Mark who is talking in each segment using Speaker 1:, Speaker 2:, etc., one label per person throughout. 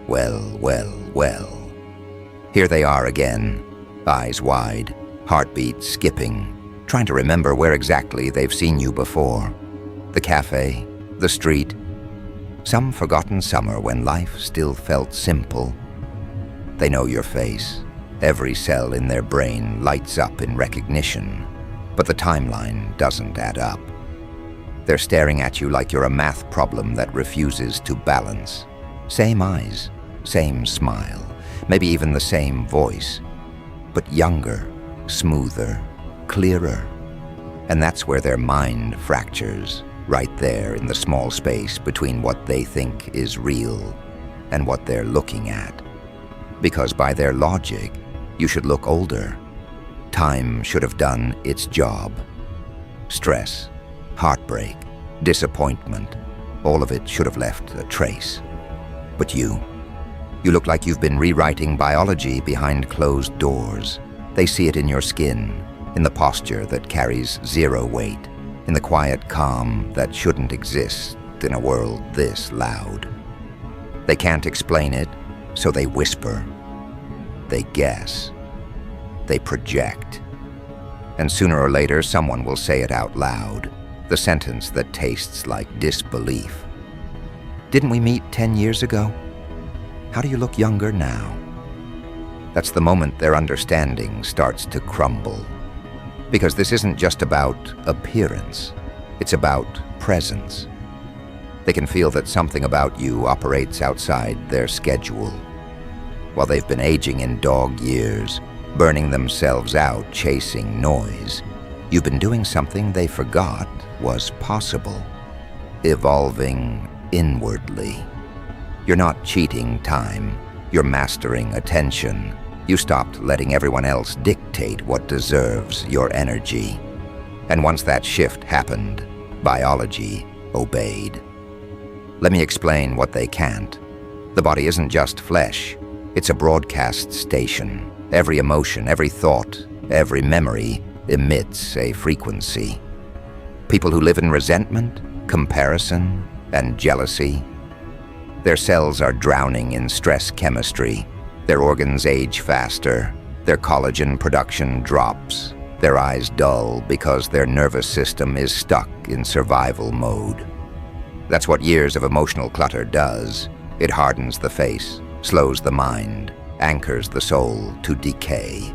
Speaker 1: Well. Here they are again, eyes wide, heartbeat skipping, trying to remember where exactly they've seen you before. The cafe, the street, some forgotten summer when life still felt simple. They know your face. Every cell in their brain lights up in recognition, but the timeline doesn't add up. They're staring at you like you're a math problem that refuses to balance. Same eyes, same smile, maybe even the same voice, but younger, smoother, clearer. And that's where their mind fractures, right there in the small space between what they think is real and what they're looking at. Because by their logic, you should look older. Time should have done its job. Stress, heartbreak, disappointment, all of it should have left a trace. But you look like you've been rewriting biology behind closed doors. They see it in your skin, in the posture that carries zero weight, in the quiet calm that shouldn't exist in a world this loud. They can't explain it, so they whisper. They guess. They project. And sooner or later, someone will say it out loud, the sentence that tastes like disbelief. Didn't we meet 10 years ago? How do you look younger now? That's the moment their understanding starts to crumble. Because this isn't just about appearance, it's about presence. They can feel that something about you operates outside their schedule. While they've been aging in dog years, burning themselves out chasing noise, you've been doing something they forgot was possible. Evolving inwardly. You're not cheating time, you're mastering attention. You stopped letting everyone else dictate what deserves your energy. And once that shift happened, biology obeyed. Let me explain what they can't. The body isn't just flesh, it's a broadcast station. Every emotion, every thought, every memory emits a frequency. People who live in resentment, comparison, and jealousy, their cells are drowning in stress chemistry. Their organs age faster, their collagen production drops, their eyes dull because their nervous system is stuck in survival mode. That's what years of emotional clutter does. It hardens the face, slows the mind, anchors the soul to decay.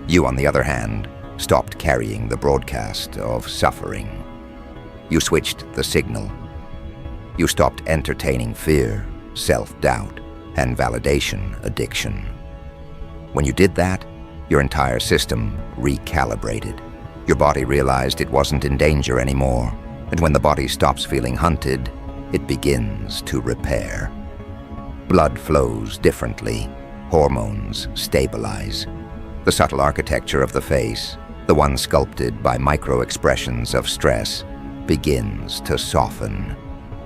Speaker 1: You, on the other hand, stopped carrying the broadcast of suffering. You switched the signal. You stopped entertaining fear, self-doubt, and validation addiction. When you did that, your entire system recalibrated. Your body realized it wasn't in danger anymore, and when the body stops feeling hunted, it begins to repair. Blood flows differently, hormones stabilize. The subtle architecture of the face, the one sculpted by micro-expressions of stress, begins to soften.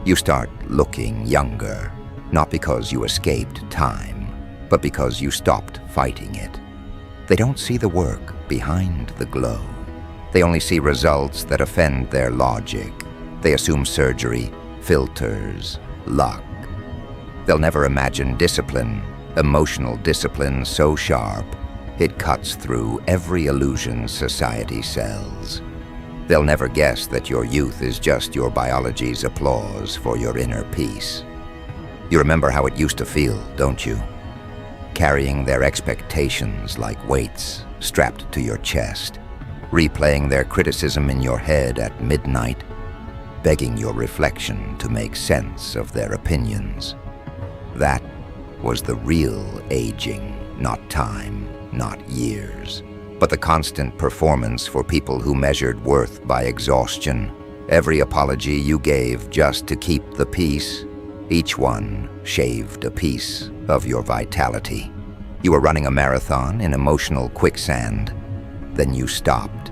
Speaker 1: You start looking younger, not because you escaped time, but because you stopped fighting it. They don't see the work behind the glow. They only see results that offend their logic. They assume surgery, filters, luck. They'll never imagine discipline, emotional discipline so sharp, it cuts through every illusion society sells. They'll never guess that your youth is just your biology's applause for your inner peace. You remember how it used to feel, don't you? Carrying their expectations like weights strapped to your chest, replaying their criticism in your head at midnight, begging your reflection to make sense of their opinions. That was the real aging, not time, not years, but the constant performance for people who measured worth by exhaustion. Every apology you gave just to keep the peace, each one shaved a piece of your vitality. You were running a marathon in emotional quicksand. Then you stopped,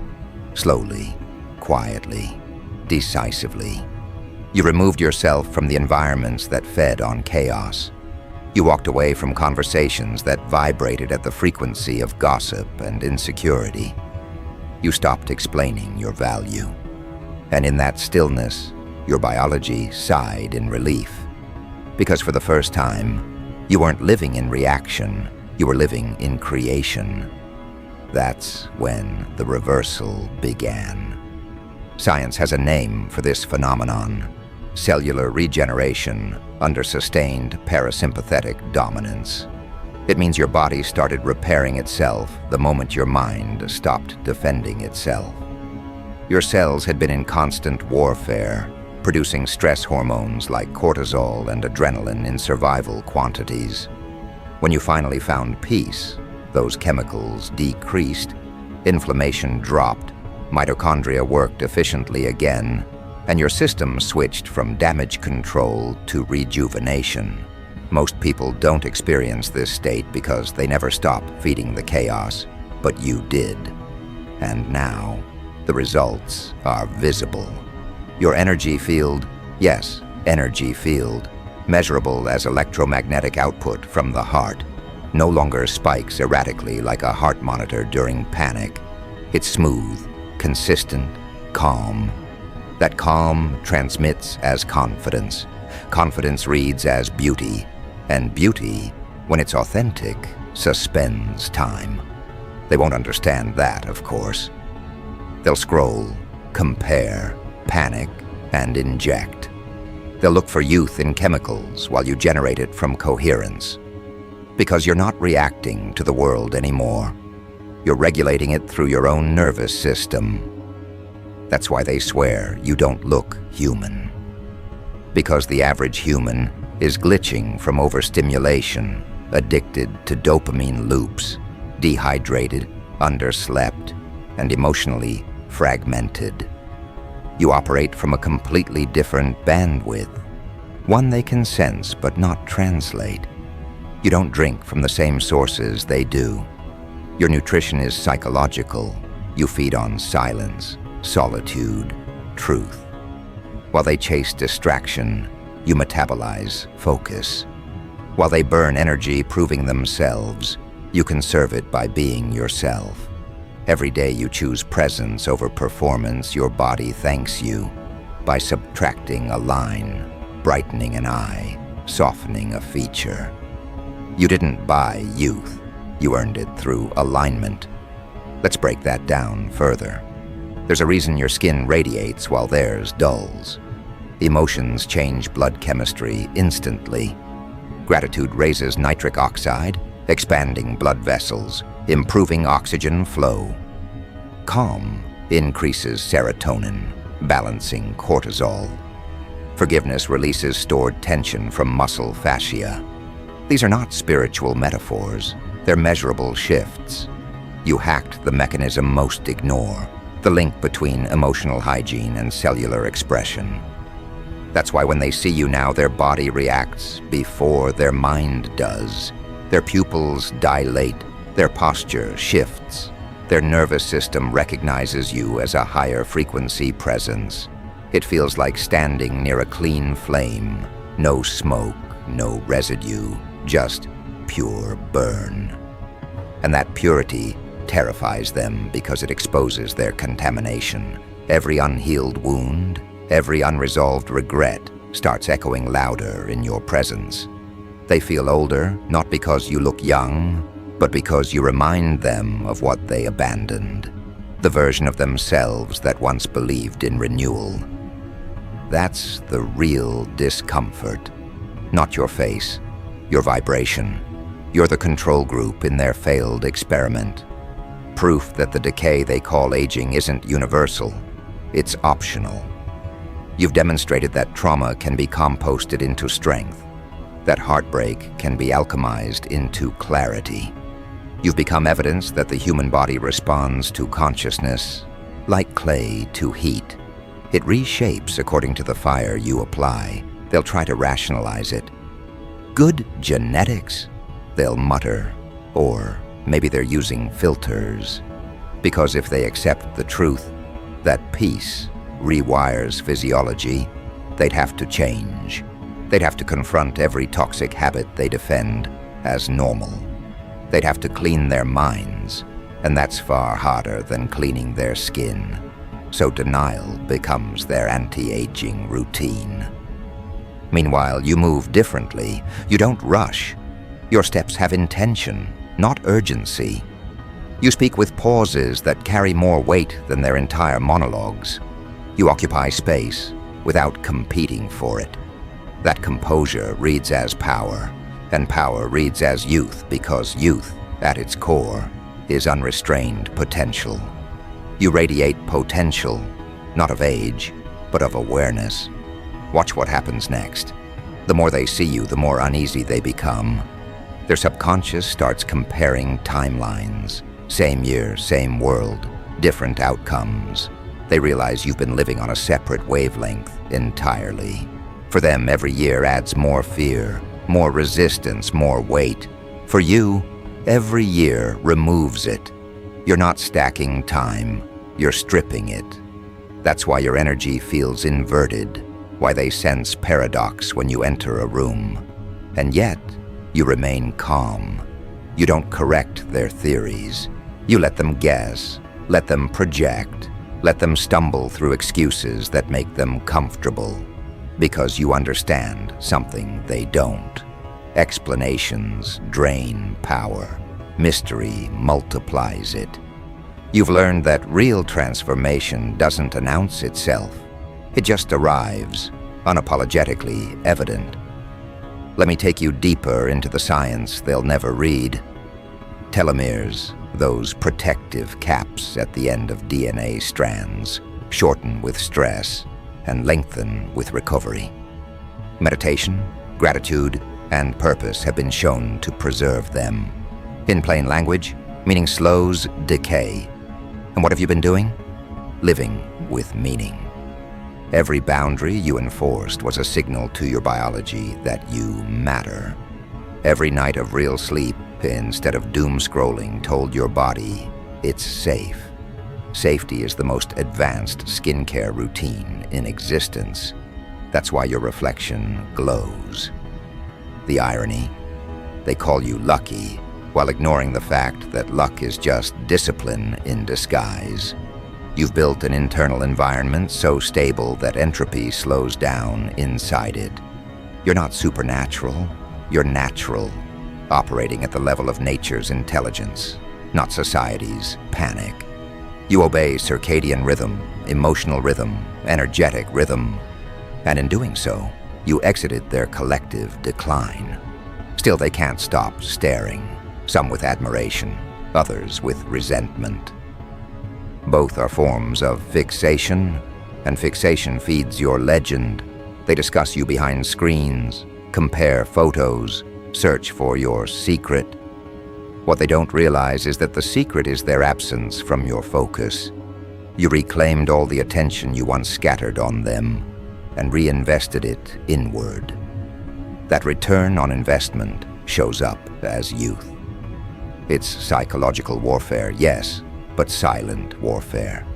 Speaker 1: slowly, quietly, decisively. You removed yourself from the environments that fed on chaos. You walked away from conversations that vibrated at the frequency of gossip and insecurity. You stopped explaining your value. And in that stillness, your biology sighed in relief. Because for the first time, You weren't living in reaction, you were living in creation. That's when the reversal began. Science has a name for this phenomenon: cellular regeneration under sustained parasympathetic dominance. It means your body started repairing itself the moment your mind stopped defending itself. Your cells had been in constant warfare, producing stress hormones like cortisol and adrenaline in survival quantities. When you finally found peace, those chemicals decreased, inflammation dropped, mitochondria worked efficiently again, and your system switched from damage control to rejuvenation. Most people don't experience this state because they never stop feeding the chaos, but you did. And now, the results are visible. Your energy field, yes, energy field, measurable as electromagnetic output from the heart, no longer spikes erratically like a heart monitor during panic. It's smooth, consistent, calm. That calm transmits as confidence. Confidence reads as beauty. And beauty, when it's authentic, suspends time. They won't understand that, of course. They'll scroll, compare, panic, and inject. They'll look for youth in chemicals while you generate it from coherence. Because you're not reacting to the world anymore. You're regulating it through your own nervous system. That's why they swear you don't look human. Because the average human is glitching from overstimulation, addicted to dopamine loops, dehydrated, underslept, and emotionally fragmented. You operate from a completely different bandwidth, one they can sense but not translate. You don't drink from the same sources they do. Your nutrition is psychological. You feed on silence, solitude, truth. While they chase distraction, you metabolize focus. While they burn energy proving themselves, you conserve it by being yourself. Every day you choose presence over performance, your body thanks you by subtracting a line, brightening an eye, softening a feature. You didn't buy youth, you earned it through alignment. Let's break that down further. There's a reason your skin radiates while theirs dulls. Emotions change blood chemistry instantly. Gratitude raises nitric oxide, expanding blood vessels, improving oxygen flow. Calm increases serotonin, balancing cortisol. Forgiveness releases stored tension from muscle fascia. These are not spiritual metaphors, they're measurable shifts. You hacked the mechanism most ignore, the link between emotional hygiene and cellular expression. That's why when they see you now, their body reacts before their mind does. Their pupils dilate, their posture shifts. Their nervous system recognizes you as a higher frequency presence. It feels like standing near a clean flame. No smoke, no residue, just pure burn. And that purity terrifies them because it exposes their contamination. Every unhealed wound, every unresolved regret starts echoing louder in your presence. They feel older, not because you look young, but because you remind them of what they abandoned, the version of themselves that once believed in renewal. That's the real discomfort. Not your face, your vibration. You're the control group in their failed experiment. Proof that the decay they call aging isn't universal, it's optional. You've demonstrated that trauma can be composted into strength, that heartbreak can be alchemized into clarity. You've become evidence that the human body responds to consciousness like clay to heat. It reshapes according to the fire you apply. They'll try to rationalize it. Good genetics, they'll mutter, or maybe they're using filters. Because if they accept the truth, that peace rewires physiology, they'd have to change. They'd have to confront every toxic habit they defend as normal. They'd have to clean their minds, and that's far harder than cleaning their skin. So denial becomes their anti-aging routine. Meanwhile, you move differently. You don't rush, Your steps have intention, not urgency. You speak with pauses that carry more weight than their entire monologues. You occupy space without competing for it. That composure reads as power, and power reads as youth because youth, at its core, is unrestrained potential. You radiate potential, not of age, but of awareness. Watch what happens next. The more they see you, the more uneasy they become. Their subconscious starts comparing timelines. Same year, same world, different outcomes. They realize you've been living on a separate wavelength entirely. For them, every year adds more fear, more resistance, more weight. For you, every year removes it. You're not stacking time, you're stripping it. That's why your energy feels inverted, why they sense paradox when you enter a room. And yet, you remain calm. You don't correct their theories. You let them guess, let them project, let them stumble through excuses that make them comfortable. Because you understand something they don't. Explanations drain power. Mystery multiplies it. You've learned that real transformation doesn't announce itself. It just arrives, unapologetically evident. Let me take you deeper into the science they'll never read. Telomeres, those protective caps at the end of DNA strands, shorten with stress and lengthen with recovery. Meditation, gratitude, and purpose have been shown to preserve them. In plain language, meaning slows decay. And what have you been doing? Living with meaning. Every boundary you enforced was a signal to your biology that you matter. Every night of real sleep, instead of doom scrolling, told your body it's safe. Safety is the most advanced skincare routine in existence. That's why your reflection glows. The irony? They call you lucky, while ignoring the fact that luck is just discipline in disguise. You've built an internal environment so stable that entropy slows down inside it. You're not supernatural, you're natural, operating at the level of nature's intelligence, not society's panic. You obey circadian rhythm, emotional rhythm, energetic rhythm, and in doing so, you exited their collective decline. Still, they can't stop staring, some with admiration, others with resentment. Both are forms of fixation, and fixation feeds your legend. They discuss you behind screens, compare photos, search for your secret. What they don't realize is that the secret is their absence from your focus. You reclaimed all the attention you once scattered on them and reinvested it inward. That return on investment shows up as youth. It's psychological warfare, yes, but silent warfare.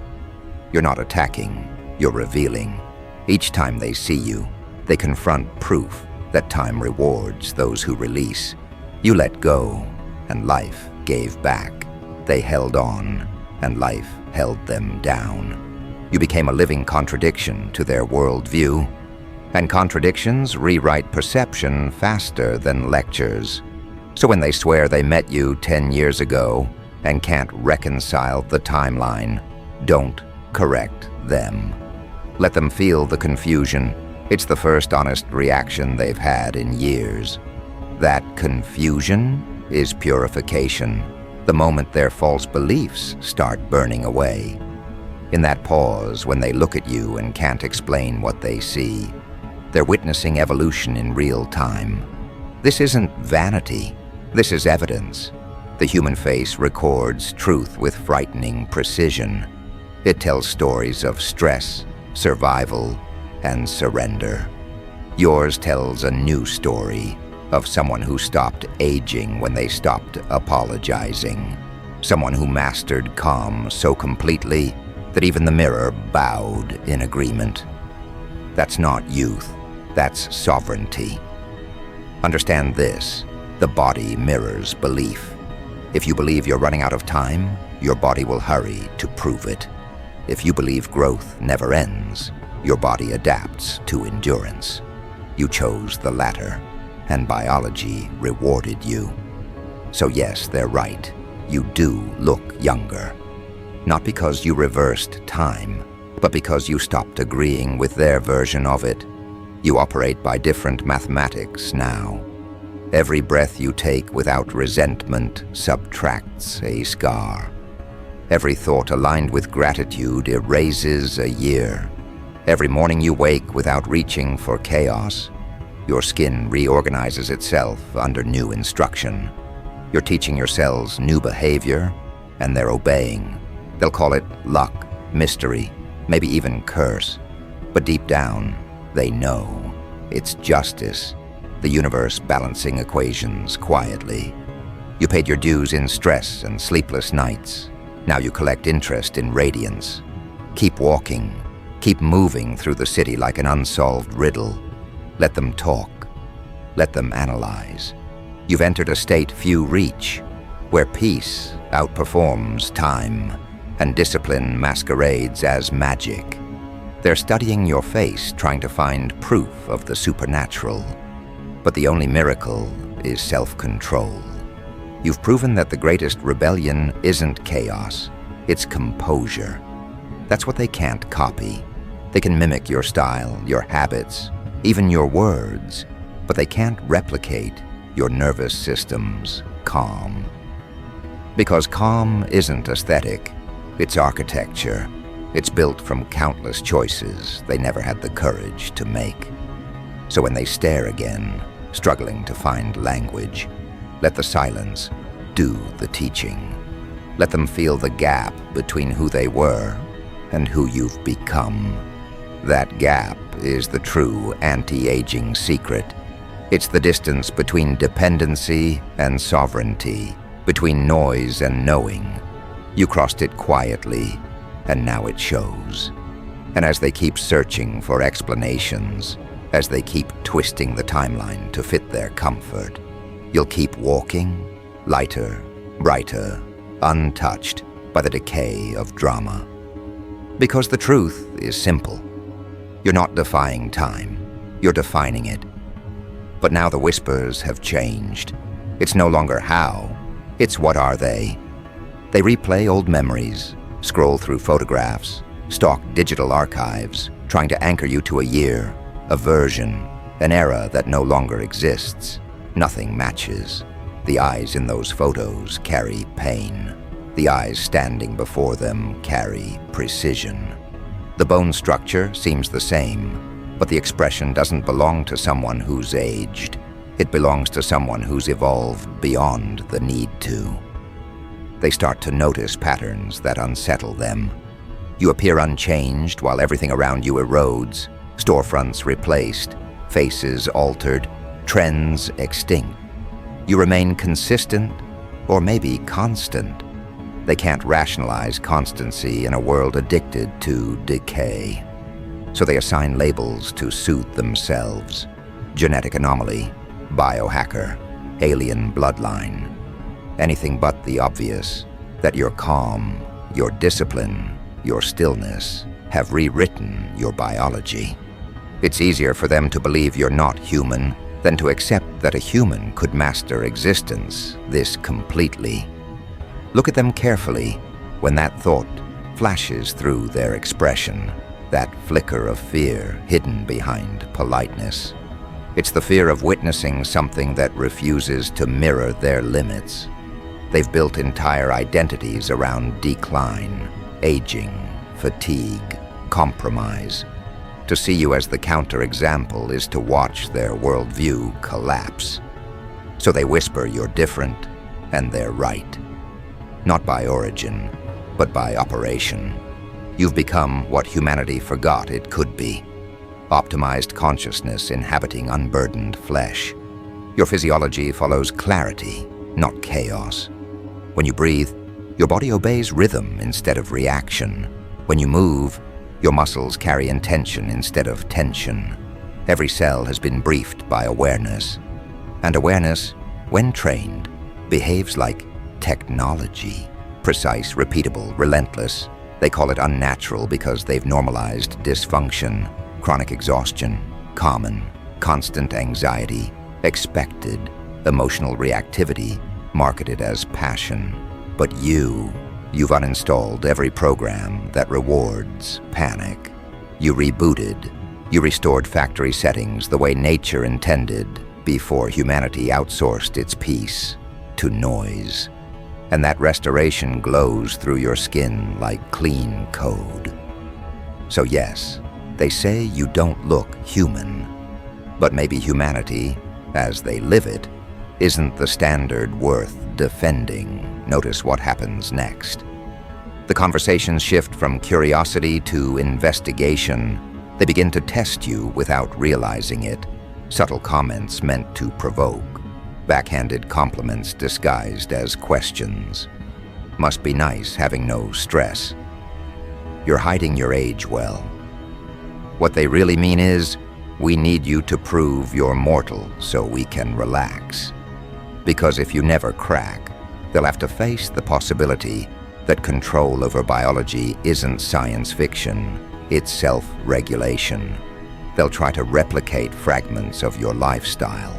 Speaker 1: You're not attacking, you're revealing. Each time they see you, they confront proof that time rewards those who release. You let go, and life gave back. They held on, and life held them down. You became a living contradiction to their worldview, and contradictions rewrite perception faster than lectures. So when they swear they met you 10 years ago and can't reconcile the timeline, don't correct them. Let them feel the confusion. It's the first honest reaction they've had in years. That confusion is purification, the moment their false beliefs start burning away. In that pause, when they look at you and can't explain what they see, they're witnessing evolution in real time. This isn't vanity, this is evidence. The human face records truth with frightening precision. It tells stories of stress, survival, and surrender. Yours tells a new story of someone who stopped aging when they stopped apologizing. Someone who mastered calm so completely that even the mirror bowed in agreement. That's not youth, that's sovereignty. Understand this, the body mirrors belief. If you believe you're running out of time, your body will hurry to prove it. If you believe growth never ends, your body adapts to endurance. You chose the latter, and biology rewarded you. So yes, they're right. You do look younger. Not because you reversed time, but because you stopped agreeing with their version of it. You operate by different mathematics now. Every breath you take without resentment subtracts a scar. Every thought aligned with gratitude erases a year. Every morning you wake without reaching for chaos. Your skin reorganizes itself under new instruction. You're teaching your cells new behavior, and they're obeying. They'll call it luck, mystery, maybe even curse. But deep down, they know it's justice, the universe balancing equations quietly. You paid your dues in stress and sleepless nights. Now you collect interest in radiance. Keep walking, keep moving through the city like an unsolved riddle. Let them talk, let them analyze. You've entered a state few reach, where peace outperforms time, and discipline masquerades as magic. They're studying your face, trying to find proof of the supernatural. But the only miracle is self-control. You've proven that the greatest rebellion isn't chaos, it's composure. That's what they can't copy. They can mimic your style, your habits, even your words, but they can't replicate your nervous system's calm. Because calm isn't aesthetic, it's architecture. It's built from countless choices they never had the courage to make. So when they stare again, struggling to find language, let the silence do the teaching. Let them feel the gap between who they were and who you've become. That gap is the true anti-aging secret. It's the distance between dependency and sovereignty, between noise and knowing. You crossed it quietly, and now it shows. And as they keep searching for explanations, as they keep twisting the timeline to fit their comfort, you'll keep walking, lighter, brighter, untouched by the decay of drama. Because the truth is simple. You're not defying time, you're defining it. But now the whispers have changed. It's no longer how, it's what are they. They replay old memories, scroll through photographs, stalk digital archives, trying to anchor you to a year, a version, an era that no longer exists. Nothing matches. The eyes in those photos carry pain. The eyes standing before them carry precision. The bone structure seems the same, but the expression doesn't belong to someone who's aged. It belongs to someone who's evolved beyond the need to. They start to notice patterns that unsettle them. You appear unchanged while everything around you erodes, storefronts replaced, faces altered, trends extinct. You remain consistent, or maybe constant. They can't rationalize constancy in a world addicted to decay. So they assign labels to soothe themselves. Genetic anomaly, biohacker, alien bloodline. Anything but the obvious, that your calm, your discipline, your stillness have rewritten your biology. It's easier for them to believe you're not human than to accept that a human could master existence this completely. Look at them carefully when that thought flashes through their expression, that flicker of fear hidden behind politeness. It's the fear of witnessing something that refuses to mirror their limits. They've built entire identities around decline, aging, fatigue, compromise. To see you as the counterexample is to watch their worldview collapse. So they whisper you're different, and they're right. Not by origin, but by operation. You've become what humanity forgot it could be. Optimized consciousness inhabiting unburdened flesh. Your physiology follows clarity, not chaos. When you breathe, your body obeys rhythm instead of reaction. When you move, your muscles carry intention instead of tension. Every cell has been briefed by awareness. And awareness, when trained, behaves like technology. Precise, repeatable, relentless. They call it unnatural because they've normalized dysfunction, chronic exhaustion, common, constant anxiety, expected, emotional reactivity, marketed as passion. But you've uninstalled every program that rewards panic. You rebooted. You restored factory settings the way nature intended before humanity outsourced its peace to noise. And that restoration glows through your skin like clean code. So yes, they say you don't look human. But maybe humanity, as they live it, isn't the standard worth defending. Notice what happens next. The conversations shift from curiosity to investigation. They begin to test you without realizing it. Subtle comments meant to provoke. Backhanded compliments disguised as questions. Must be nice having no stress. You're hiding your age well. What they really mean is, we need you to prove you're mortal so we can relax. Because if you never crack, they'll have to face the possibility that control over biology isn't science fiction, it's self-regulation. They'll try to replicate fragments of your lifestyle.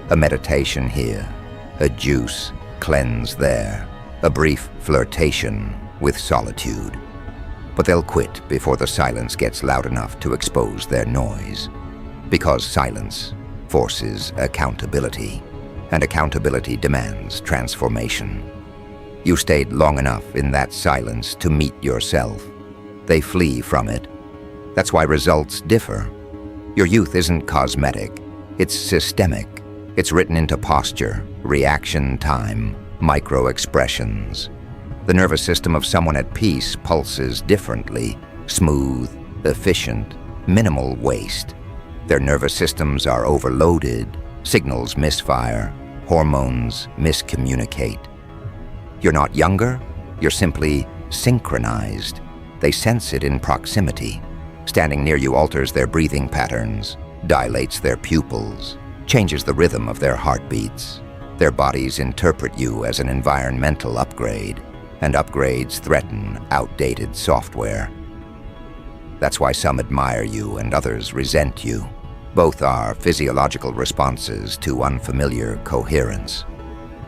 Speaker 1: A meditation here, a juice cleanse there, a brief flirtation with solitude. But they'll quit before the silence gets loud enough to expose their noise. Because silence forces accountability, and accountability demands transformation. You stayed long enough in that silence to meet yourself. They flee from it. That's why results differ. Your youth isn't cosmetic, it's systemic. It's written into posture, reaction time, micro-expressions. The nervous system of someone at peace pulses differently, smooth, efficient, minimal waste. Their nervous systems are overloaded, signals misfire, hormones miscommunicate. You're not younger, you're simply synchronized. They sense it in proximity. Standing near you alters their breathing patterns, dilates their pupils, changes the rhythm of their heartbeats. Their bodies interpret you as an environmental upgrade, and upgrades threaten outdated software. That's why some admire you and others resent you. Both are physiological responses to unfamiliar coherence.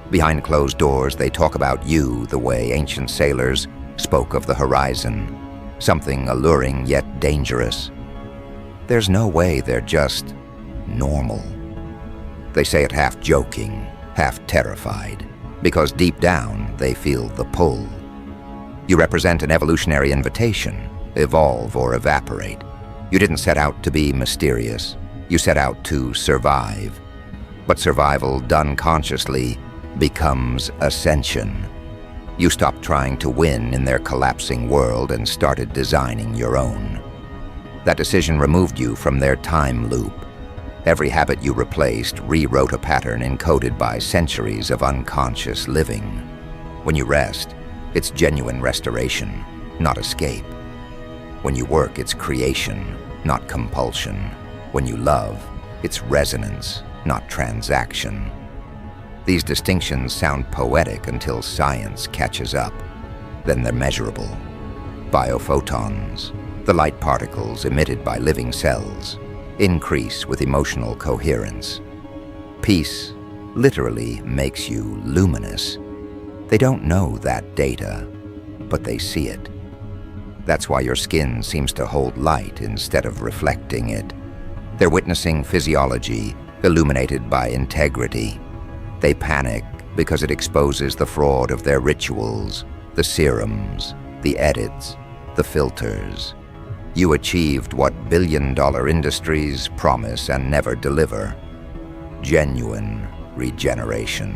Speaker 1: Behind closed doors, they talk about you the way ancient sailors spoke of the horizon, something alluring yet dangerous. There's no way they're just normal. They say it half joking, half terrified, because deep down they feel the pull. You represent an evolutionary invitation, evolve or evaporate. You didn't set out to be mysterious, you set out to survive. But survival done consciously becomes ascension. You stopped trying to win in their collapsing world and started designing your own. That decision removed you from their time loop. Every habit you replaced rewrote a pattern encoded by centuries of unconscious living. When you rest, it's genuine restoration, not escape. When you work, it's creation, not compulsion. When you love, it's resonance, not transaction. These distinctions sound poetic until science catches up. Then they're measurable. Biophotons, the light particles emitted by living cells, increase with emotional coherence. Peace literally makes you luminous. They don't know that data, but they see it. That's why your skin seems to hold light instead of reflecting it. They're witnessing physiology illuminated by integrity. They panic because it exposes the fraud of their rituals, the serums, the edits, the filters. You achieved what billion-dollar industries promise and never deliver: genuine regeneration.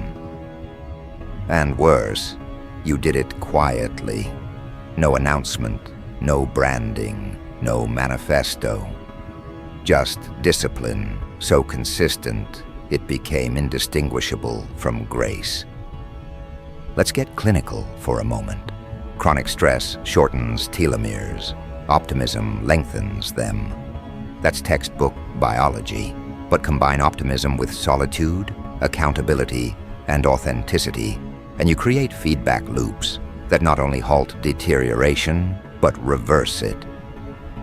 Speaker 1: And worse, you did it quietly. No announcement, no branding, no manifesto. Just discipline, so consistent it became indistinguishable from grace. Let's get clinical for a moment. Chronic stress shortens telomeres. Optimism lengthens them. That's textbook biology. But combine optimism with solitude, accountability, and authenticity, and you create feedback loops that not only halt deterioration, but reverse it.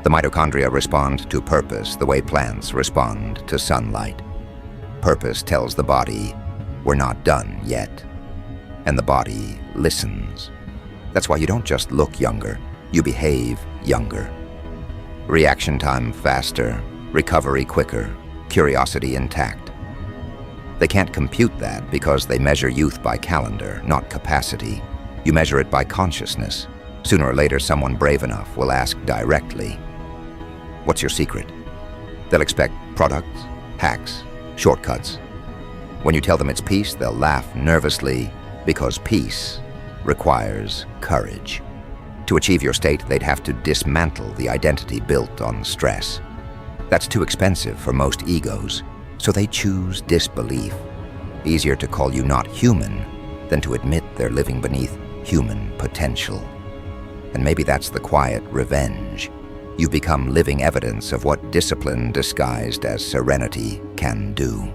Speaker 1: The mitochondria respond to purpose the way plants respond to sunlight. Purpose tells the body, we're not done yet. And the body listens. That's why you don't just look younger, you behave younger. Reaction time faster, recovery quicker, curiosity intact. They can't compute that because they measure youth by calendar, not capacity. You measure it by consciousness. Sooner or later, someone brave enough will ask directly, what's your secret? They'll expect products, hacks, shortcuts. When you tell them it's peace, they'll laugh nervously because peace requires courage. To achieve your state, they'd have to dismantle the identity built on stress. That's too expensive for most egos, so they choose disbelief. Easier to call you not human than to admit they're living beneath human potential. And maybe that's the quiet revenge. You've become living evidence of what discipline disguised as serenity can do.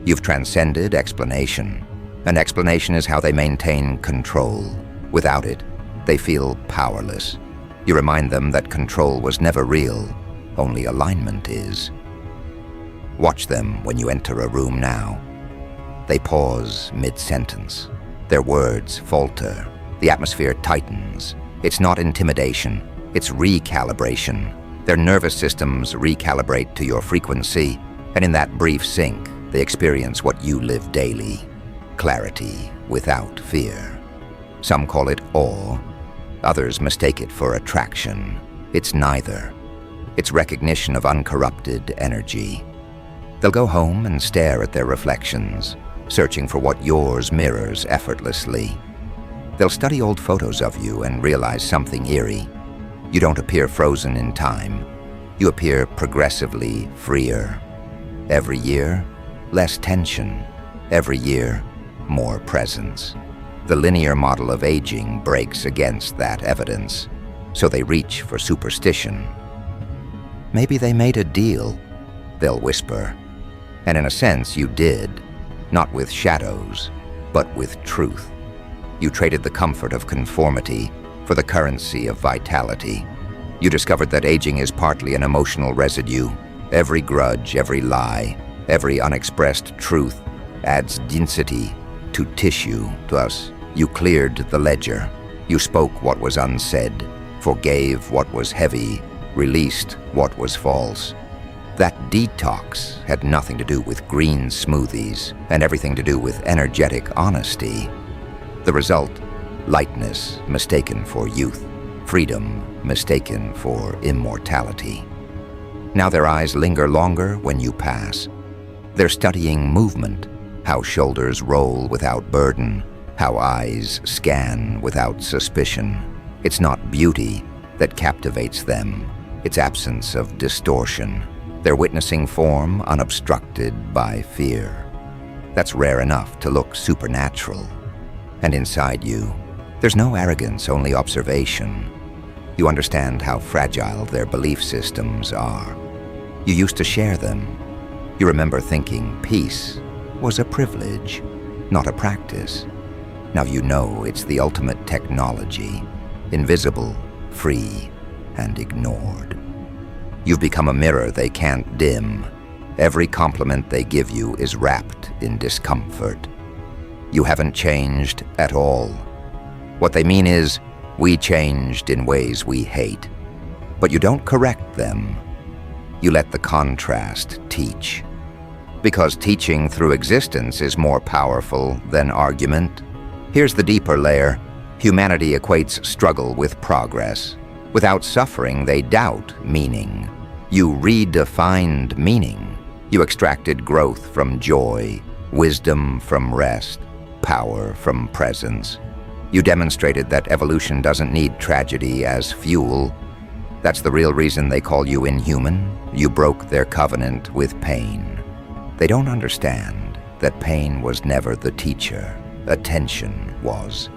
Speaker 1: You've transcended explanation. An explanation is how they maintain control. Without it, they feel powerless. You remind them that control was never real, only alignment is. Watch them when you enter a room now. They pause mid-sentence. Their words falter. The atmosphere tightens. It's not intimidation, it's recalibration. Their nervous systems recalibrate to your frequency, and in that brief sync, they experience what you live daily. Clarity without fear. Some call it awe. Others mistake it for attraction. It's neither. It's recognition of uncorrupted energy. They'll go home and stare at their reflections, searching for what yours mirrors effortlessly. They'll study old photos of you and realize something eerie. You don't appear frozen in time. You appear progressively freer. Every year, less tension. Every year, more presence. The linear model of aging breaks against that evidence, so they reach for superstition. Maybe they made a deal, they'll whisper. And in a sense, you did, not with shadows, but with truth. You traded the comfort of conformity for the currency of vitality. You discovered that aging is partly an emotional residue. Every grudge, every lie, every unexpressed truth adds density to tissue. Thus, you cleared the ledger. You spoke what was unsaid, forgave what was heavy, released what was false. That detox had nothing to do with green smoothies and everything to do with energetic honesty. The result, lightness mistaken for youth, freedom mistaken for immortality. Now their eyes linger longer when you pass. They're studying movement, how shoulders roll without burden, how eyes scan without suspicion. It's not beauty that captivates them, it's absence of distortion. They're witnessing form unobstructed by fear. That's rare enough to look supernatural. And inside you, there's no arrogance, only observation. You understand how fragile their belief systems are. You used to share them. You remember thinking peace was a privilege, not a practice. Now you know it's the ultimate technology, invisible, free, and ignored. You've become a mirror they can't dim. Every compliment they give you is wrapped in discomfort. You haven't changed at all. What they mean is, we changed in ways we hate. But you don't correct them. You let the contrast teach. Because teaching through existence is more powerful than argument. Here's the deeper layer. Humanity equates struggle with progress. Without suffering, they doubt meaning. You redefined meaning. You extracted growth from joy, wisdom from rest, power from presence. You demonstrated that evolution doesn't need tragedy as fuel. That's the real reason they call you inhuman. You broke their covenant with pain. They don't understand that pain was never the teacher. Attention was.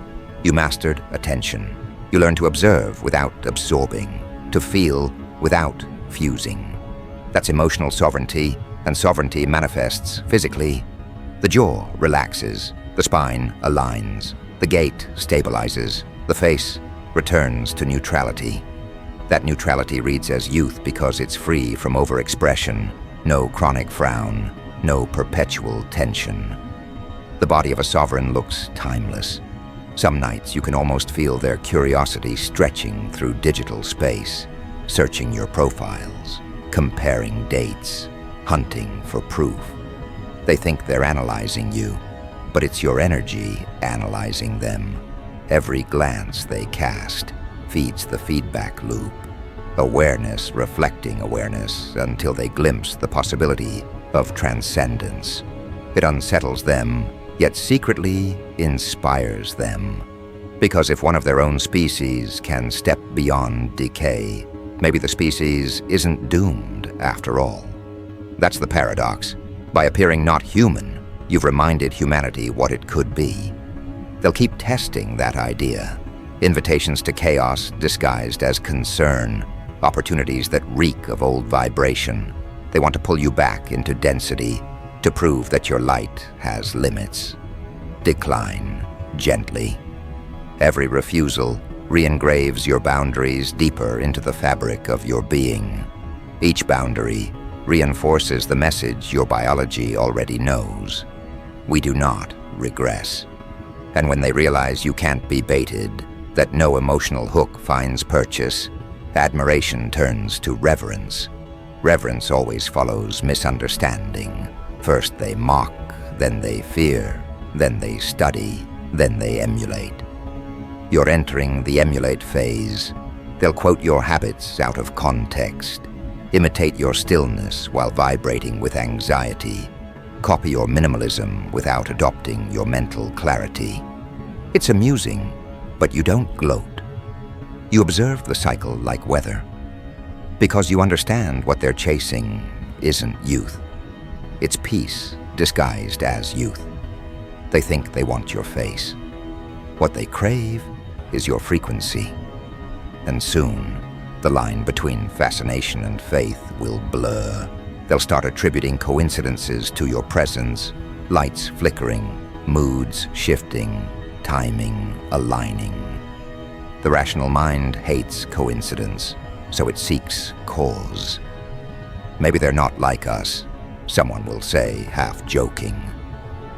Speaker 1: You mastered attention. You learned to observe without absorbing, to feel without fusing. That's emotional sovereignty, and sovereignty manifests physically. The jaw relaxes, the spine aligns, the gait stabilizes, the face returns to neutrality. That neutrality reads as youth because it's free from overexpression, no chronic frown, no perpetual tension. The body of a sovereign looks timeless. Some nights you can almost feel their curiosity stretching through digital space, searching your profiles, comparing dates, hunting for proof. They think they're analyzing you, but it's your energy analyzing them. Every glance they cast feeds the feedback loop, awareness reflecting awareness until they glimpse the possibility of transcendence. It unsettles them, yet secretly inspires them. Because if one of their own species can step beyond decay, maybe the species isn't doomed after all. That's the paradox. By appearing not human, you've reminded humanity what it could be. They'll keep testing that idea. Invitations to chaos disguised as concern, opportunities that reek of old vibration. They want to pull you back into density, to prove that your light has limits. Decline gently. Every refusal re-engraves your boundaries deeper into the fabric of your being. Each boundary reinforces the message your biology already knows. We do not regress. And when they realize you can't be baited, that no emotional hook finds purchase, admiration turns to reverence. Reverence always follows misunderstanding. First they mock, then they fear, then they study, then they emulate. You're entering the emulate phase. They'll quote your habits out of context, imitate your stillness while vibrating with anxiety, copy your minimalism without adopting your mental clarity. It's amusing, but you don't gloat. You observe the cycle like weather, because you understand what they're chasing isn't youth. It's peace disguised as youth. They think they want your face. What they crave is your frequency. And soon, the line between fascination and faith will blur. They'll start attributing coincidences to your presence, lights flickering, moods shifting, timing aligning. The rational mind hates coincidence, so it seeks cause. Maybe they're not like us, someone will say, half joking.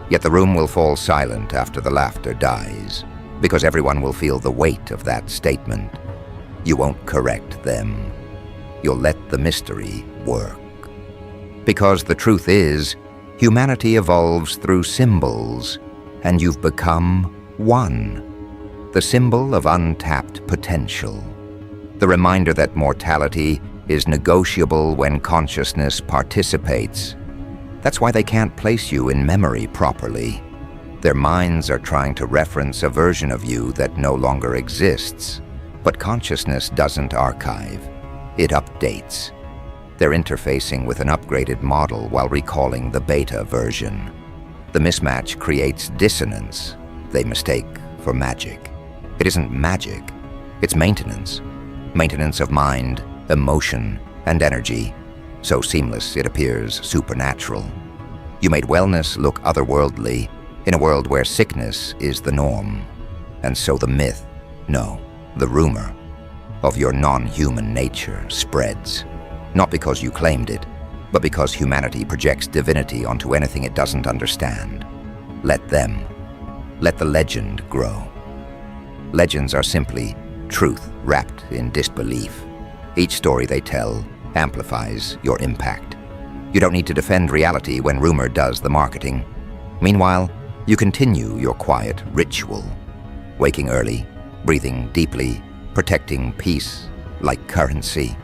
Speaker 1: Yet the room will fall silent after the laughter dies, because everyone will feel the weight of that statement. You won't correct them. You'll let the mystery work. Because the truth is, humanity evolves through symbols, and you've become one. The symbol of untapped potential. The reminder that mortality is negotiable when consciousness participates. That's why they can't place you in memory properly. Their minds are trying to reference a version of you that no longer exists. But consciousness doesn't archive. It updates. They're interfacing with an upgraded model while recalling the beta version. The mismatch creates dissonance they mistake for magic. It isn't magic, it's maintenance. Maintenance of mind, emotion, and energy. So seamless it appears supernatural. You made wellness look otherworldly in a world where sickness is the norm. And so the myth, no, the rumor, of your non-human nature spreads. Not because you claimed it, but because humanity projects divinity onto anything it doesn't understand. Let them. Let the legend grow. Legends are simply truth wrapped in disbelief. Each story they tell amplifies your impact. You don't need to defend reality when rumor does the marketing. Meanwhile, you continue your quiet ritual. Waking early, breathing deeply, protecting peace like currency.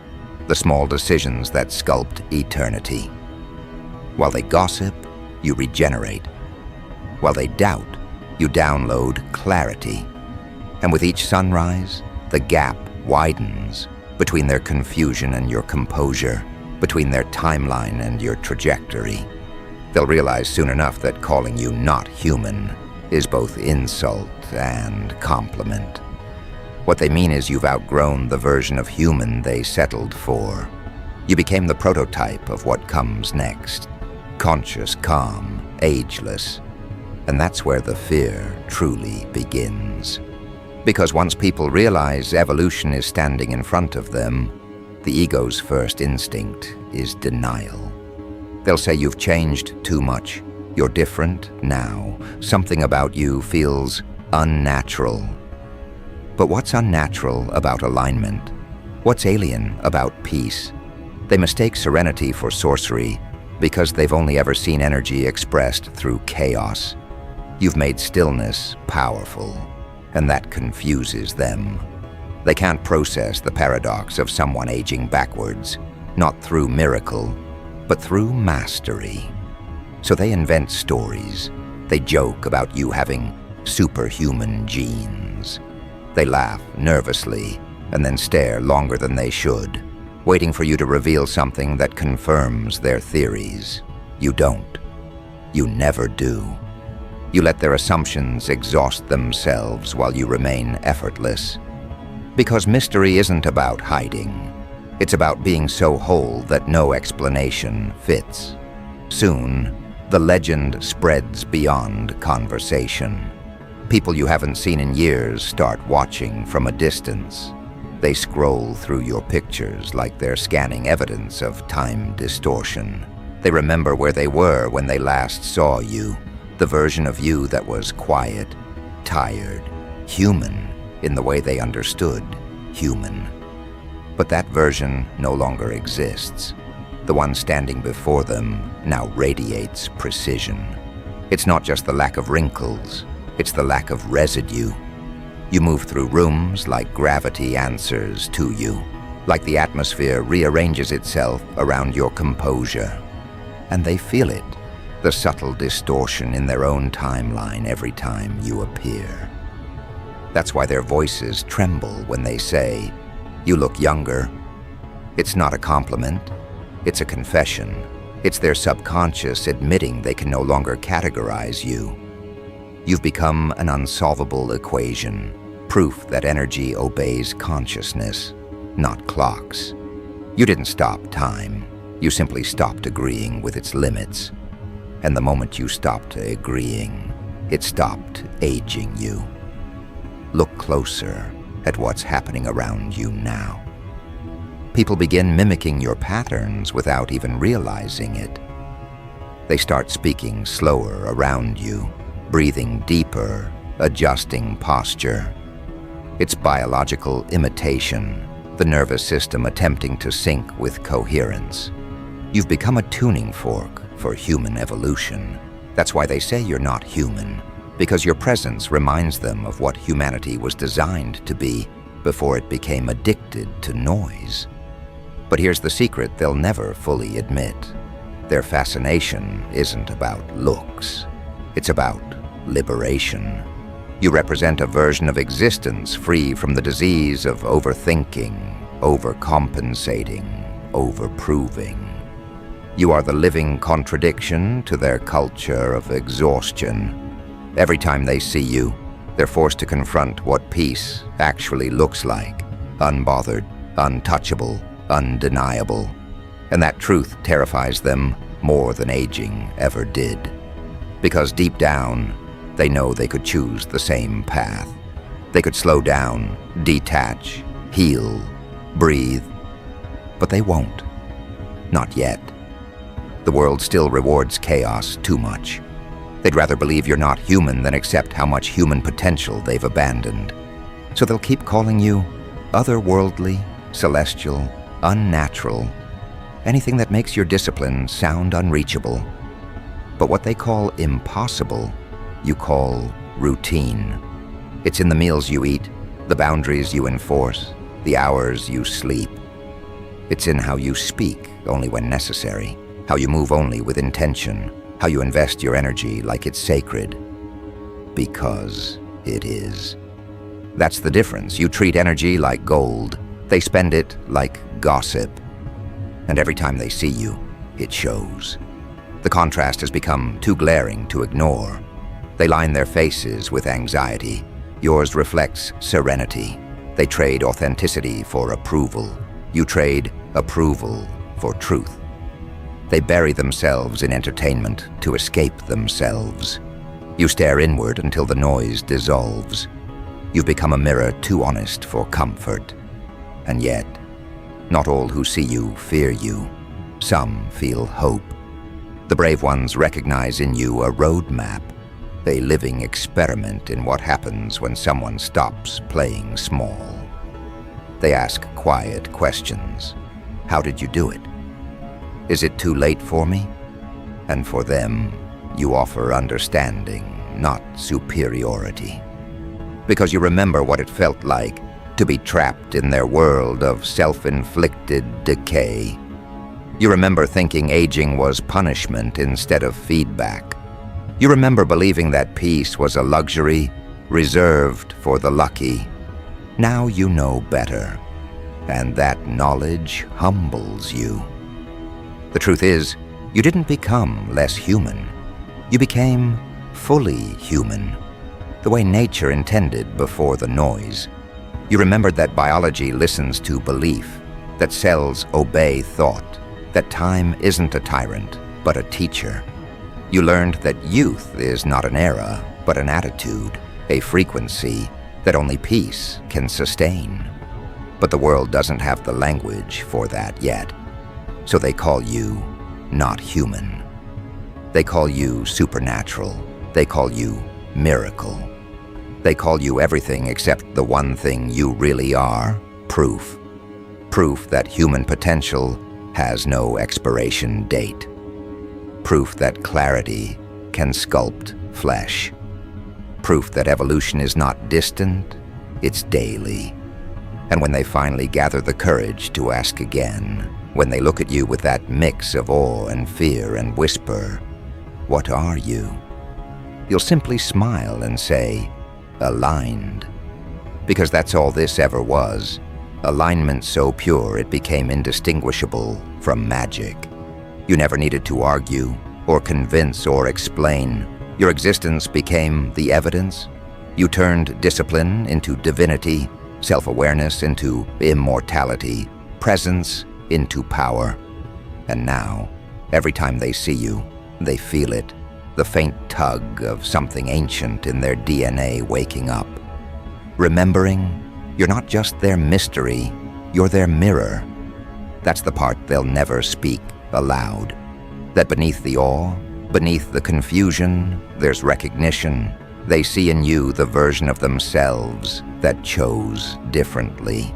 Speaker 1: The small decisions that sculpt eternity. While they gossip, you regenerate. While they doubt, you download clarity. And with each sunrise, the gap widens between their confusion and your composure, between their timeline and your trajectory. They'll realize soon enough that calling you not human is both insult and compliment. What they mean is you've outgrown the version of human they settled for. You became the prototype of what comes next. Conscious, calm, ageless. And that's where the fear truly begins. Because once people realize evolution is standing in front of them, the ego's first instinct is denial. They'll say you've changed too much. You're different now. Something about you feels unnatural. But what's unnatural about alignment? What's alien about peace? They mistake serenity for sorcery because they've only ever seen energy expressed through chaos. You've made stillness powerful, and that confuses them. They can't process the paradox of someone aging backwards, not through miracle, but through mastery. So they invent stories. They joke about you having superhuman genes. They laugh nervously and then stare longer than they should, waiting for you to reveal something that confirms their theories. You don't. You never do. You let their assumptions exhaust themselves while you remain effortless. Because mystery isn't about hiding. It's about being so whole that no explanation fits. Soon, the legend spreads beyond conversation. People you haven't seen in years start watching from a distance. They scroll through your pictures like they're scanning evidence of time distortion. They remember where they were when they last saw you, the version of you that was quiet, tired, human in the way they understood human. But that version no longer exists. The one standing before them now radiates precision. It's not just the lack of wrinkles, it's the lack of residue. You move through rooms like gravity answers to you, like the atmosphere rearranges itself around your composure. And they feel it, the subtle distortion in their own timeline every time you appear. That's why their voices tremble when they say, "You look younger." It's not a compliment, it's a confession. It's their subconscious admitting they can no longer categorize you. You've become an unsolvable equation, proof that energy obeys consciousness, not clocks. You didn't stop time, you simply stopped agreeing with its limits. And the moment you stopped agreeing, it stopped aging you. Look closer at what's happening around you now. People begin mimicking your patterns without even realizing it. They start speaking slower around you, breathing deeper, adjusting posture. It's biological imitation, the nervous system attempting to sync with coherence. You've become a tuning fork for human evolution. That's why they say you're not human, because your presence reminds them of what humanity was designed to be before it became addicted to noise. But here's the secret they'll never fully admit. Their fascination isn't about looks. It's about liberation. You represent a version of existence free from the disease of overthinking, overcompensating, overproving. You are the living contradiction to their culture of exhaustion. Every time they see you, they're forced to confront what peace actually looks like. Unbothered, untouchable, undeniable. And that truth terrifies them more than aging ever did. Because deep down, they know they could choose the same path. They could slow down, detach, heal, breathe. But they won't. Not yet. The world still rewards chaos too much. They'd rather believe you're not human than accept how much human potential they've abandoned. So they'll keep calling you otherworldly, celestial, unnatural, anything that makes your discipline sound unreachable. But what they call impossible, you call routine. It's in the meals you eat, the boundaries you enforce, the hours you sleep. It's in how you speak only when necessary, how you move only with intention, how you invest your energy like it's sacred. Because it is. That's the difference. You treat energy like gold. They spend it like gossip. And every time they see you, it shows. The contrast has become too glaring to ignore. They line their faces with anxiety. Yours reflects serenity. They trade authenticity for approval. You trade approval for truth. They bury themselves in entertainment to escape themselves. You stare inward until the noise dissolves. You've become a mirror too honest for comfort. And yet, not all who see you fear you. Some feel hope. The brave ones recognize in you a roadmap, a living experiment in what happens when someone stops playing small. They ask quiet questions. How did you do it? Is it too late for me? And for them, you offer understanding, not superiority. Because you remember what it felt like to be trapped in their world of self-inflicted decay. You remember thinking aging was punishment instead of feedback. You remember believing that peace was a luxury reserved for the lucky. Now you know better, and that knowledge humbles you. The truth is, you didn't become less human. You became fully human, the way nature intended before the noise. You remembered that biology listens to belief, that cells obey thought, that time isn't a tyrant, but a teacher. You learned that youth is not an era, but an attitude, a frequency that only peace can sustain. But the world doesn't have the language for that yet, so they call you not human. They call you supernatural. They call you miracle. They call you everything except the one thing you really are, proof. Proof that human potential has no expiration date. Proof that clarity can sculpt flesh. Proof that evolution is not distant, it's daily. And when they finally gather the courage to ask again, when they look at you with that mix of awe and fear and whisper, "What are you?" you'll simply smile and say, "Aligned." Because that's all this ever was. Alignment so pure it became indistinguishable from magic. You never needed to argue, or convince, or explain. Your existence became the evidence. You turned discipline into divinity, self-awareness into immortality, presence into power. And now, every time they see you, they feel it, the faint tug of something ancient in their DNA waking up. Remembering, you're not just their mystery, you're their mirror. That's the part they'll never speak aloud. That beneath the awe, beneath the confusion, there's recognition. They see in you the version of themselves that chose differently.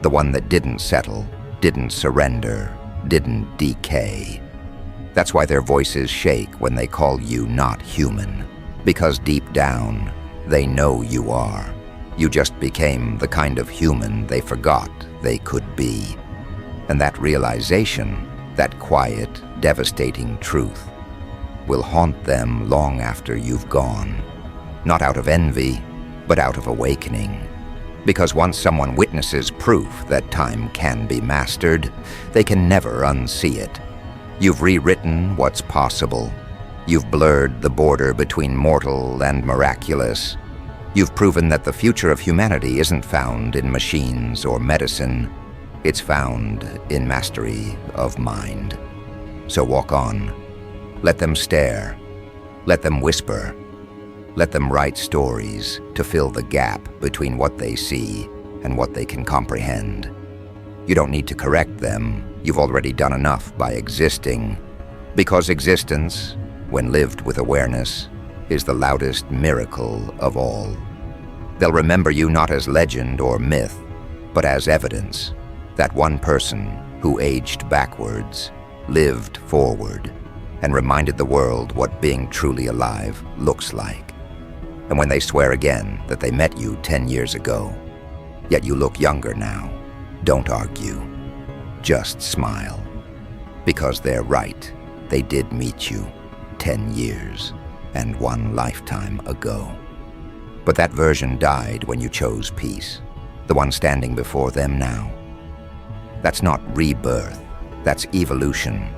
Speaker 1: The one that didn't settle, didn't surrender, didn't decay. That's why their voices shake when they call you not human. Because deep down, they know you are. You just became the kind of human they forgot they could be. And that realization, that quiet, devastating truth, will haunt them long after you've gone. Not out of envy, but out of awakening. Because once someone witnesses proof that time can be mastered, they can never unsee it. You've rewritten what's possible. You've blurred the border between mortal and miraculous. You've proven that the future of humanity isn't found in machines or medicine. It's found in mastery of mind. So walk on. Let them stare. Let them whisper. Let them write stories to fill the gap between what they see and what they can comprehend. You don't need to correct them. You've already done enough by existing. Because existence, when lived with awareness, is the loudest miracle of all. They'll remember you not as legend or myth, but as evidence. That one person who aged backwards, lived forward, and reminded the world what being truly alive looks like. And when they swear again that they met you 10 years ago, yet you look younger now, don't argue. Just smile. Because they're right, they did meet you 10 years and 1 lifetime ago. But that version died when you chose peace, the one standing before them now. That's not rebirth, that's evolution.